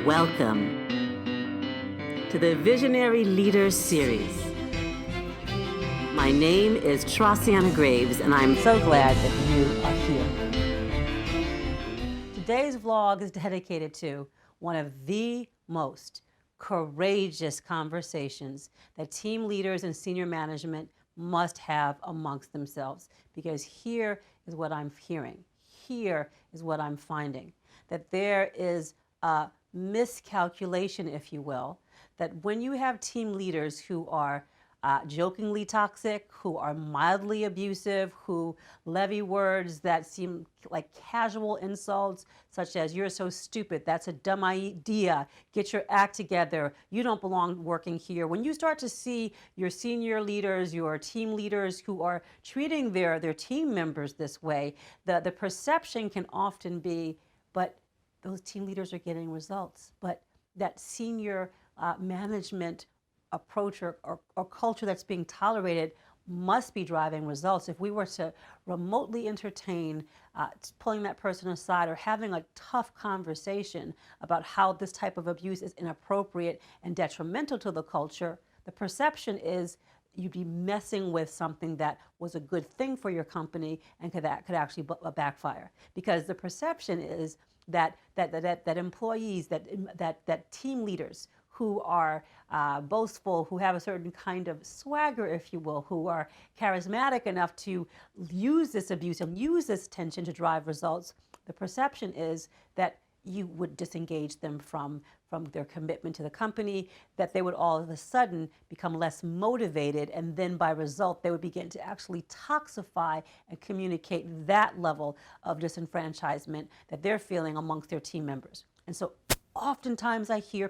Welcome to the Visionary Leaders Series. My name is Trasiana Graves, and I'm so glad that you are here. Today's vlog is dedicated to one of the most courageous conversations that team leaders and senior management must have amongst themselves, because here is what I'm hearing. Here is what I'm finding, that there is a miscalculation, if you will, that when you have team leaders who are jokingly toxic, who are mildly abusive, who levy words that seem like casual insults, such as, "You're so stupid, that's a dumb idea, get your act together, you don't belong working here." When you start to see your senior leaders, your team leaders who are treating their team members this way, the perception can often be, but those team leaders are getting results. But that senior management approach or culture that's being tolerated must be driving results. If we were to remotely entertain pulling that person aside or having a tough conversation about how this type of abuse is inappropriate and detrimental to the culture, the perception is you'd be messing with something that was a good thing for your company and that could actually backfire. Because the perception is that employees, that team leaders who are boastful, who have a certain kind of swagger, if you will, who are charismatic enough to use this abuse and use this tension to drive results, the perception is that you would disengage them from their commitment to the company, that they would all of a sudden become less motivated, and then by result, they would begin to actually toxify and communicate that level of disenfranchisement that they're feeling amongst their team members. And so oftentimes I hear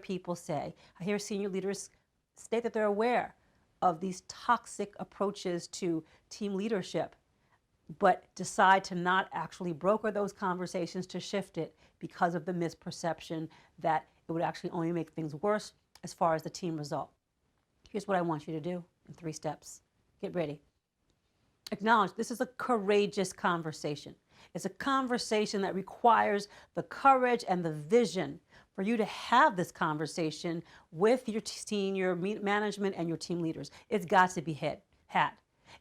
senior leaders state that they're aware of these toxic approaches to team leadership, but decide to not actually broker those conversations to shift it because of the misperception that it would actually only make things worse as far as the team result. Here's what I want you to do in 3 steps. Get ready. Acknowledge this is a courageous conversation. It's a conversation that requires the courage and the vision for you to have this conversation with your senior management and your team leaders. It's got to be had.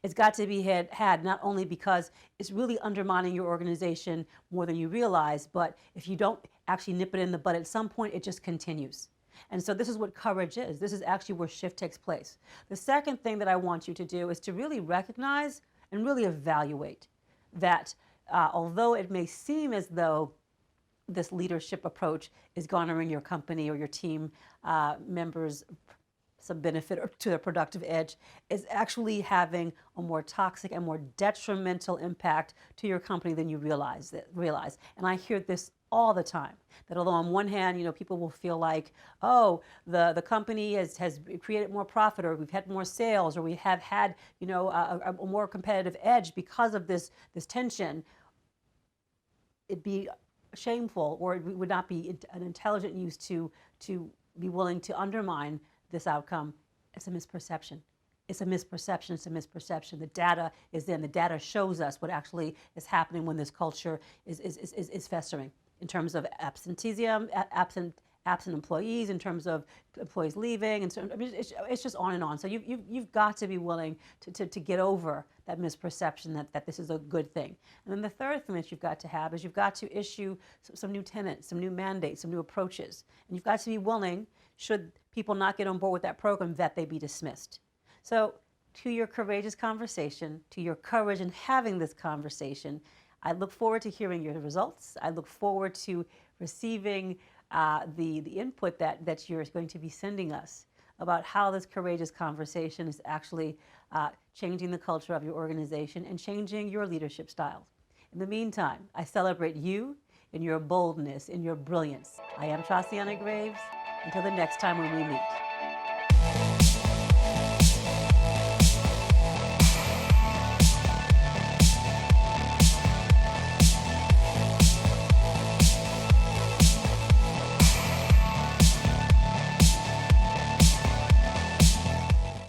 It's got to be had not only because it's really undermining your organization more than you realize, but if you don't actually nip it in the bud at some point, it just continues. And so this is what courage is. This is actually where shift takes place. The second thing that I want you to do is to really recognize and really evaluate that although it may seem as though this leadership approach is garnering your company or your team members some benefit or to their productive edge, is actually having a more toxic and more detrimental impact to your company than you realize. And I hear this all the time, that although on one hand, people will feel like, oh, the company has created more profit, or we've had more sales, or we have had, a more competitive edge because of this tension, it'd be shameful, or it would not be an intelligent use to be willing to undermine this outcome. It's a misperception. It's a misperception. The data is there, and the data shows us what actually is happening when this culture is festering in terms of absenteeism, absent employees, in terms of employees leaving, and so it's just on and on. So you've got to be willing to get over that misperception that this is a good thing. And then the third thing that you've got to have is you've got to issue some new tenets, some new mandates, some new approaches, and you've got to be willing, should people not get on board with that program, that they be dismissed. So to your courageous conversation, to your courage in having this conversation, I look forward to hearing your results. I look forward to receiving the input that you're going to be sending us about how this courageous conversation is actually changing the culture of your organization and changing your leadership styles. In the meantime, I celebrate you in your boldness, in your brilliance. I am Trasiana Graves. Until the next time when we meet.